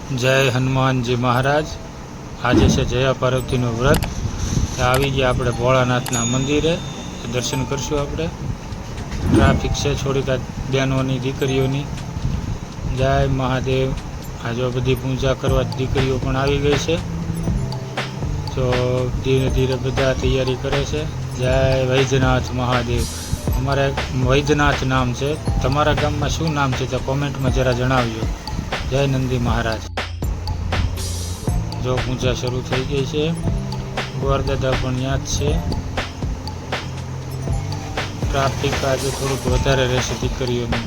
જય હનુમાનજી મહારાજ। આજે છે જયા પાર્વતીનું વ્રત। આવી ગયા આપણે ભોળાનાથના મંદિરે, દર્શન કરશું આપણે। ટ્રાફિક છે થોડીક બહેનોની દીકરીઓની। જય મહાદેવ। આ જો બધી પૂજા કરવા દીકરીઓ પણ આવી ગઈ છે, તો ધીરે ધીરે બધા તૈયારી કરે છે। જય વૈદ્યનાથ મહાદેવ। અમારે વૈદ્યનાથ નામ છે, તમારા ગામમાં શું નામ છે તો કોમેન્ટમાં જરા જણાવજો। જય નંદી મહારાજ। જો પૂજા શરૂ થઈ ગઈ છે, ગોરદાદા પણ ત્યાં જ છે। ટ્રાફિક આજે થોડુંક વધારે રહેશે દીકરીઓનું,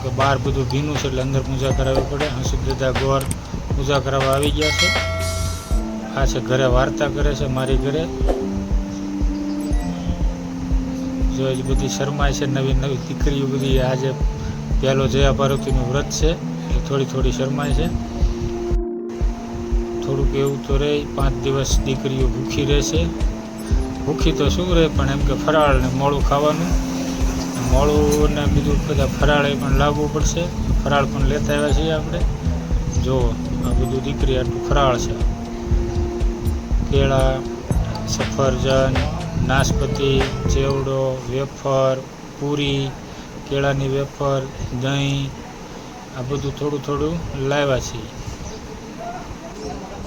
કે બહાર બધું ભીનું છે એટલે અંદર પૂજા કરાવવી પડે। હંસુદાદા ગોર પૂજા કરાવવા આવી ગયા છે। આ છે ઘરે વાર્તા કરે છે, મારી ઘરે જો એ બધી શરમાય છે। નવી નવી દીકરીઓ બધી આજે પહેલો જયા પાર્વતીનું વ્રત છે એટલે થોડી થોડી શરમાય છે। થોડુંક એવું તો રહે, 5 દિવસ દીકરીઓ ભૂખી રહેશે। ભૂખી તો શું રહે, પણ એમ કે ફરાળ ને મોડું ખાવાનું, મોડું ને બીજું બધા ફરાળ પણ લાવવું પડશે। ફરાળ પણ લેતા આવ્યા છીએ આપણે। જો આ બધું દીકરી આટલું ફરાળ છે, કેળા, સફરજન, નાશપતિ, ચેવડો, વેફર, પૂરી, કેળાની વેફર, દહીં, આ બધું થોડું થોડું લાવ્યા છીએ।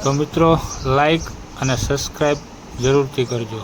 તો મિત્રો, લાઈક અને સબસ્ક્રાઈબ જરૂરથી કરજો।